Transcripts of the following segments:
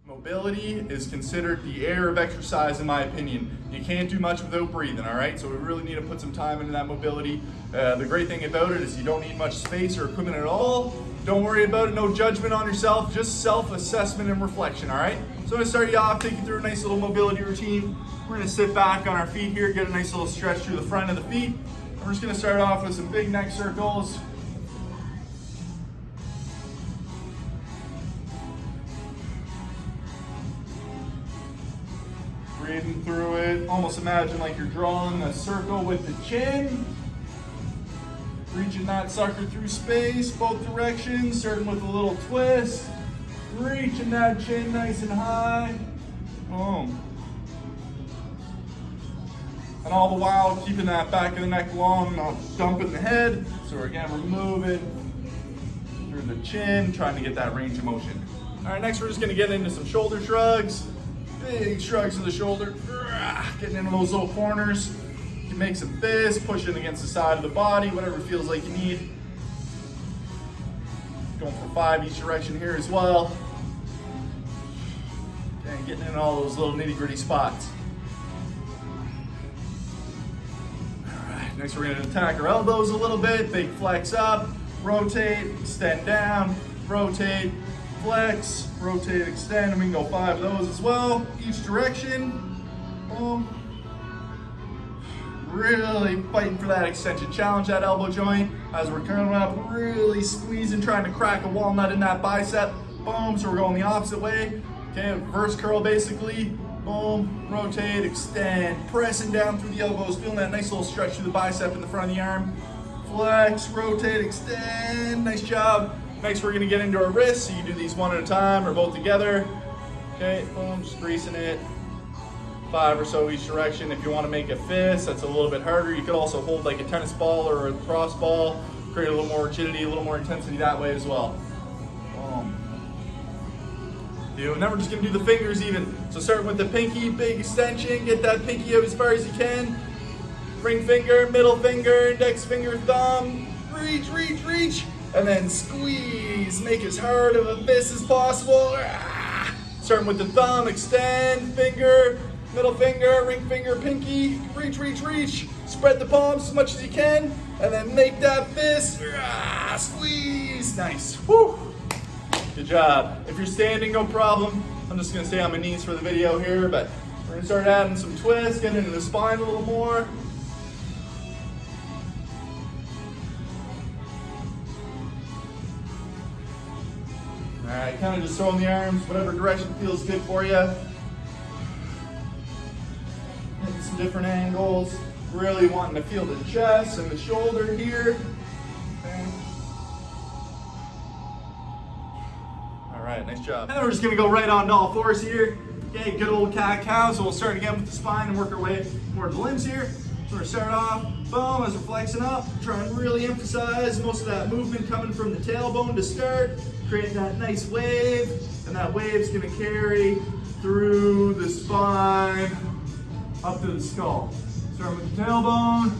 Mobility is considered the air of exercise in my opinion. You can't do much without breathing, all right? So we really need to put some time into that mobility. The great thing about it is you don't need much space or equipment at all. Don't worry about it, no judgment on yourself, just self-assessment and reflection, all right? So I'm gonna start you off, take you through a nice little mobility routine. We're gonna sit back on our feet here, get a nice little stretch through the front of the feet. And we're just gonna start off with some big neck circles. Breathing through it. Almost imagine like you're drawing a circle with the chin. Reaching that sucker through space, both directions, starting with a little twist. Reaching that chin nice and high. Boom. And all the while keeping that back of the neck long, not dumping the head. So again, we're moving through the chin, trying to get that range of motion. All right, next we're just gonna get into some shoulder shrugs. Big shrugs of the shoulder, getting into those little corners. You can make some fists, pushing against the side of the body, whatever feels like you need. Going for 5 each direction here as well. And getting in all those little nitty-gritty spots. All right, next we're gonna attack our elbows a little bit. Big flex up, rotate, extend down, rotate, flex, rotate, extend, and we can go 5 of those as well, each direction. Boom. Really fighting for that extension. Challenge that elbow joint as we're coming up, really squeezing, trying to crack a walnut in that bicep. Boom, so we're going the opposite way. Okay, reverse curl basically. Boom, rotate, extend, pressing down through the elbows, feeling that nice little stretch through the bicep in the front of the arm. Flex, rotate, extend, nice job. Next, we're gonna get into our wrists, so you do these one at a time or both together. Okay, boom, just greasing it. 5 or so each direction. If you wanna make a fist, that's a little bit harder. You could also hold like a tennis ball or a cross ball, create a little more rigidity, a little more intensity that way as well. Boom. And then we're just gonna do the fingers even. So starting with the pinky, big extension, get that pinky out as far as you can. Ring finger, middle finger, index finger, thumb. Reach, reach, reach. And then squeeze, make as hard of a fist as possible. Starting with the thumb, extend, finger, middle finger, ring finger, pinky, reach, reach, reach. Spread the palms as much as you can, and then make that fist, squeeze. Nice, woo. Good job. If you're standing, no problem. I'm just gonna stay on my knees for the video here, but we're gonna start adding some twists, getting into the spine a little more. All right, kind of just throwing the arms, whatever direction feels good for you. Hitting some different angles. Really wanting to feel the chest and the shoulder here. Okay. All right, nice job. And then we're just gonna go right on to all fours here. Okay, good old cat-cow. So we'll start again with the spine and work our way towards the limbs here. So we're gonna start off, boom, as we're flexing up. Try and really emphasize most of that movement coming from the tailbone to start. Create that nice wave, and that wave's gonna carry through the spine, up to the skull. Start with the tailbone,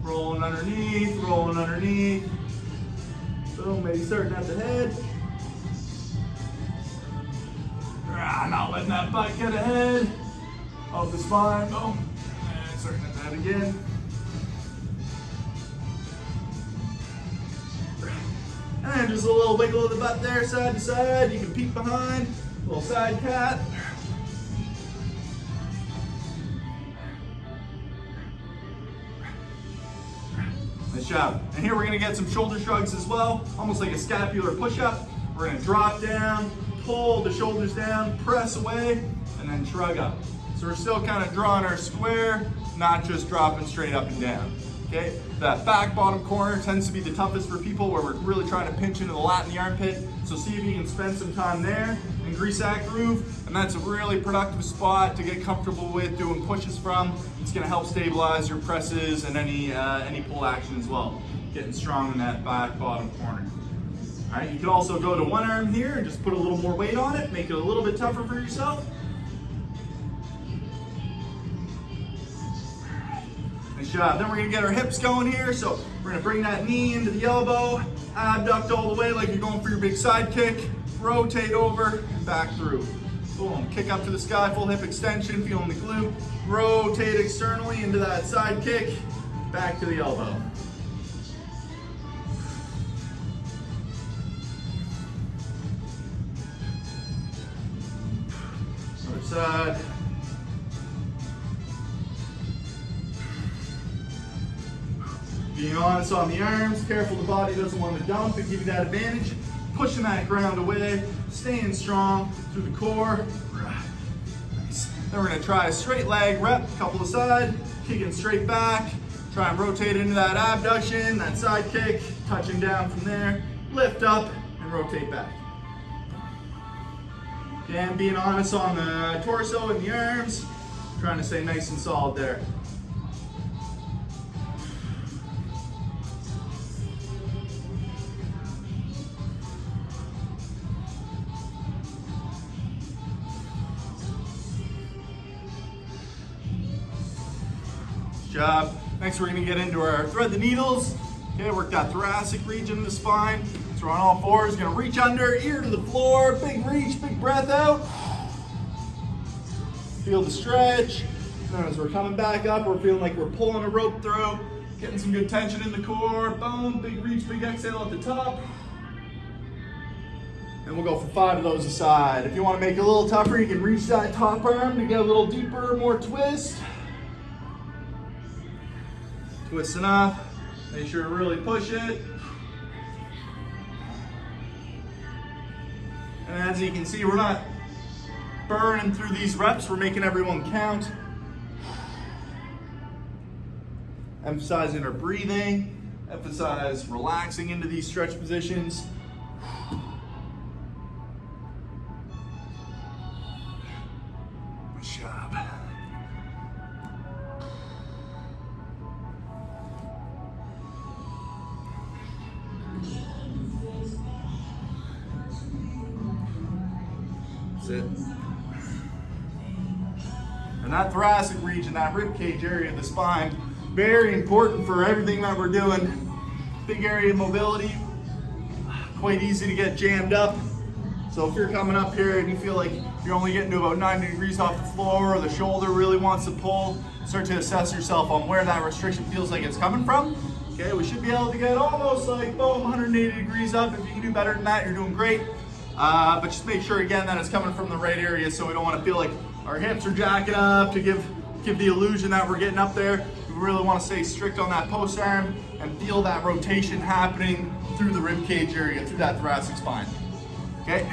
rolling underneath, boom, maybe starting at the head. Not letting that butt get ahead, up the spine, boom, and starting at that again. And just a little wiggle of the butt there, side to side. You can peek behind, a little side cat. Nice job. And here we're gonna get some shoulder shrugs as well, almost like a scapular push-up. We're gonna drop down, pull the shoulders down, press away, and then shrug up. So we're still kind of drawing our square, not just dropping straight up and down. Okay, that back bottom corner tends to be the toughest for people where we're really trying to pinch into the lat in the armpit. So see if you can spend some time there and grease that groove. And that's a really productive spot to get comfortable with doing pushes from. It's gonna help stabilize your presses and any pull action as well. Getting strong in that back bottom corner. All right, you can also go to one arm here and just put a little more weight on it, make it a little bit tougher for yourself. Nice job. Then we're gonna get our hips going here. So we're gonna bring that knee into the elbow, abduct all the way like you're going for your big side kick, rotate over and back through. Boom, kick up to the sky, full hip extension, feeling the glute. Rotate externally into that side kick, back to the elbow. Other side. Being honest on the arms, careful the body doesn't want to dump and give you that advantage. Pushing that ground away, staying strong through the core. Nice. Then we're gonna try a straight leg rep, couple aside, kicking straight back. Try and rotate into that abduction, that side kick, touching down from there. Lift up and rotate back. Again, being honest on the torso and the arms, trying to stay nice and solid there. Job. Next we're going to get into our thread the needles. Okay, work that thoracic region of the spine. So we're on all fours, going to reach under, ear to the floor, big reach, big breath out. Feel the stretch. And as we're coming back up, we're feeling like we're pulling a rope through, getting some good tension in the core. Boom, big reach, big exhale at the top. And we'll go for 5 of those aside. If you want to make it a little tougher, you can reach that top arm to get a little deeper, more twist. Twisting up, make sure to really push it. And as you can see, we're not burning through these reps, we're making everyone count. Emphasizing our breathing, emphasize relaxing into these stretch positions. Good job. That's it. And that thoracic region, that rib cage area of the spine, very important for everything that we're doing. Big area of mobility, quite easy to get jammed up. So if you're coming up here and you feel like you're only getting to about 90 degrees off the floor, or the shoulder really wants to pull, start to assess yourself on where that restriction feels like it's coming from. Okay, we should be able to get almost like, boom, 180 degrees up. If you can do better than that, you're doing great. But just make sure again that it's coming from the right area, so we don't want to feel like our hips are jacking up to give the illusion that we're getting up there. We really want to stay strict on that post arm and feel that rotation happening through the rib cage area, through that thoracic spine. Okay,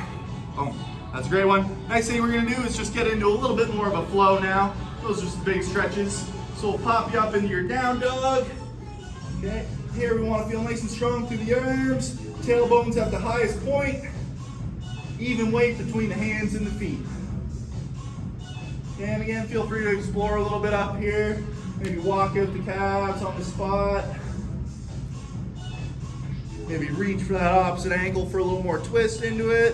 boom. That's a great one. Next thing we're gonna do is just get into a little bit more of a flow now. Those are some big stretches. So we'll pop you up into your down dog. Okay, here we want to feel nice and strong through the arms, tailbones at the highest point, even weight between the hands and the feet. And again, feel free to explore a little bit up here. Maybe walk out the calves on the spot. Maybe reach for that opposite ankle for a little more twist into it.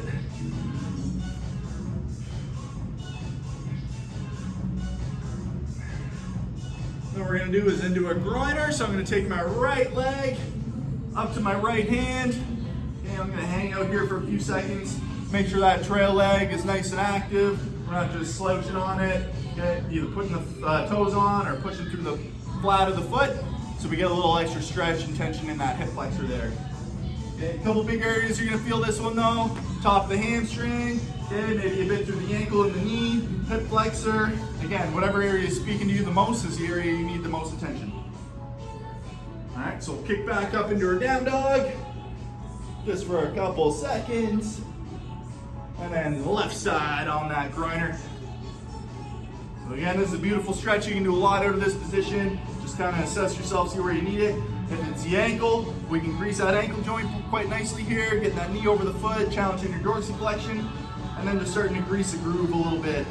What we're gonna do is into a groiner. So I'm gonna take my right leg up to my right hand. Okay, I'm gonna hang out here for a few seconds. Make sure that trail leg is nice and active. We're not just slouching on it. Okay, either putting the toes on or pushing through the flat of the foot. So we get a little extra stretch and tension in that hip flexor there. Okay, a couple big areas you're gonna feel this one though. Top of the hamstring, okay, maybe a bit through the ankle and the knee, hip flexor. Again, whatever area is speaking to you the most is the area you need the most attention. All right, so kick back up into our down dog, just for a couple seconds. And then the left side on that groiner. So again, this is a beautiful stretch. You can do a lot out of this position. Just kind of assess yourself, see where you need it. If it's the ankle, we can grease that ankle joint quite nicely here, getting that knee over the foot, challenging your dorsiflexion, and then just starting to grease the groove a little bit.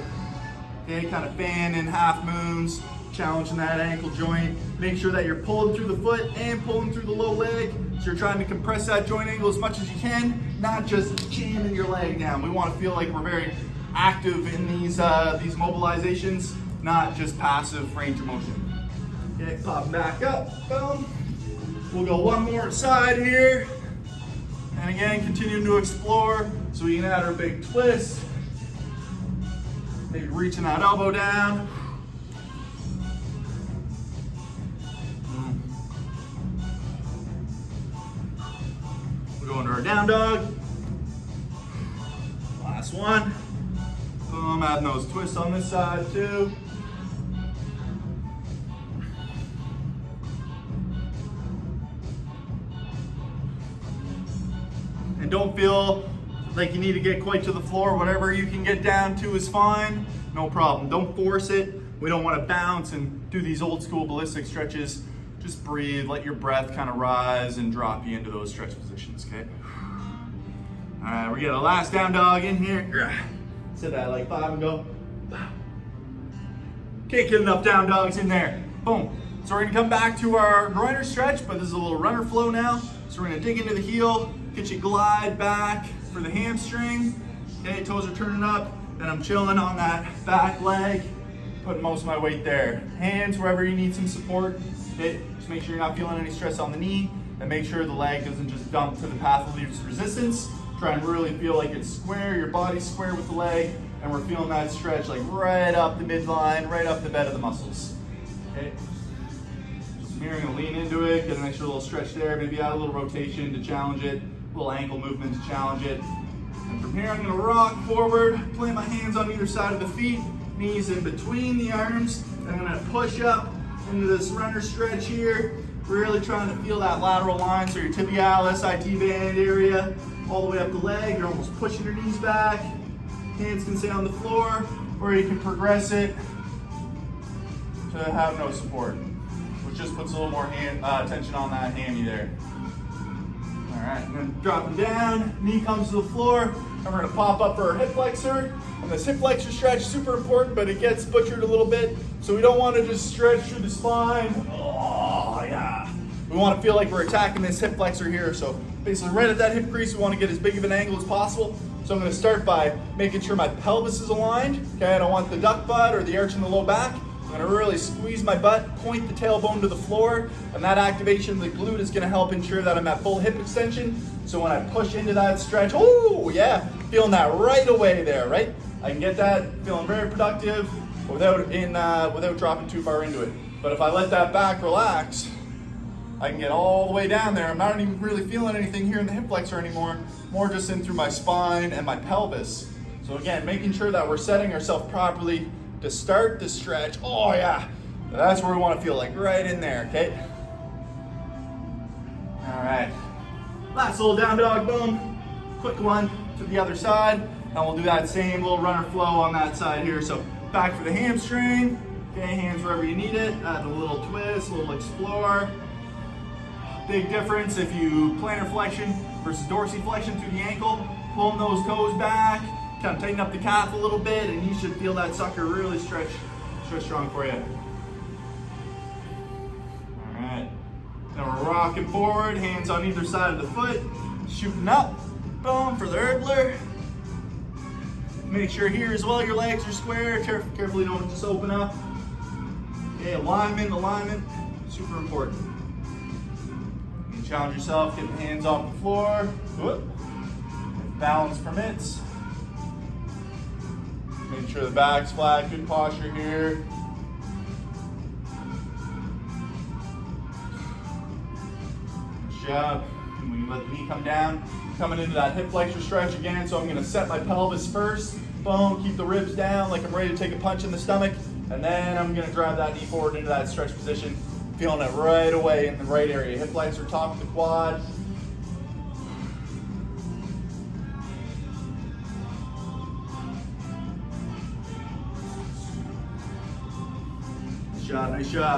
Okay, kind of fan in half moons, challenging that ankle joint. Make sure that you're pulling through the foot and pulling through the low leg. So you're trying to compress that joint angle as much as you can, not just jamming your leg down. We want to feel like we're very active in these mobilizations, not just passive range of motion. Okay, pop back up, boom. We'll go one more side here. And again, continuing to explore. So we can add our big twist. Maybe reaching that elbow down. We're going to our down dog. Last one. Boom, adding those twists on this side too. And don't feel like you need to get quite to the floor. Whatever you can get down to is fine. No problem. Don't force it. We don't want to bounce and do these old school ballistic stretches. Just breathe, let your breath kind of rise and drop you into those stretch positions, okay? All right, we got a last down dog in here. Said that like 5 and go. Can't get enough down dogs in there. Boom. So we're gonna come back to our groiner stretch, but this is a little runner flow now. So we're gonna dig into the heel, get you glide back for the hamstring. Okay, toes are turning up, and I'm chilling on that back leg, putting most of my weight there. Hands wherever you need some support. Okay, just make sure you're not feeling any stress on the knee, and make sure the leg doesn't just dump to the path of least resistance. Try and really feel like it's square, your body's square with the leg, and we're feeling that stretch like right up the midline, right up the bed of the muscles. Okay. So here, I'm gonna lean into it, get an extra little stretch there, maybe add a little rotation to challenge it, a little ankle movement to challenge it. And from here, I'm gonna rock forward, plant my hands on either side of the feet, knees in between the arms, and I'm gonna push up into this runner stretch here, really trying to feel that lateral line, so your tibialis, IT band area, all the way up the leg. You're almost pushing your knees back. Hands can stay on the floor, or you can progress it to have no support, which just puts a little more tension on that hammy there. All right, and then dropping down, knee comes to the floor, and we're gonna pop up for our hip flexor. And this hip flexor stretch is super important, but it gets butchered a little bit, so we don't wanna just stretch through the spine. Oh, yeah. We wanna feel like we're attacking this hip flexor here, so basically right at that hip crease, we wanna get as big of an angle as possible. So I'm gonna start by making sure my pelvis is aligned. Okay, I don't want the duck butt or the arch in the low back. I'm gonna really squeeze my butt, point the tailbone to the floor, and that activation of the glute is gonna help ensure that I'm at full hip extension. So when I push into that stretch, oh yeah, feeling that right away there, right? I can get that, feeling very productive without dropping too far into it. But if I let that back relax, I can get all the way down there. I'm not even really feeling anything here in the hip flexor anymore, more just in through my spine and my pelvis. So again, making sure that we're setting ourselves properly to start the stretch. Oh yeah, that's where we want to feel, like right in there, okay? All right, last little down dog, boom. Quick one to the other side, and we'll do that same little runner flow on that side here. So back for the hamstring, okay, hands wherever you need it, add a little twist, a little explore. Big difference if you plantar flexion versus dorsiflexion through the ankle, pulling those toes back, kind of tighten up the calf a little bit, and you should feel that sucker really stretch strong for you. All right, now we're rocking forward, hands on either side of the foot, shooting up, boom, for the hurdler. Make sure here as well your legs are square, carefully don't just open up. Okay, alignment, super important. Challenge yourself, get the hands off the floor. Whoop. If balance permits. Make sure the back's flat, good posture here. Good job. And we can let the knee come down. Coming into that hip flexor stretch again, so I'm gonna set my pelvis first. Boom, keep the ribs down like I'm ready to take a punch in the stomach. And then I'm gonna drive that knee forward into that stretch position. Feeling it right away in the right area. Hip flexor, top of the quad. Nice job, nice job.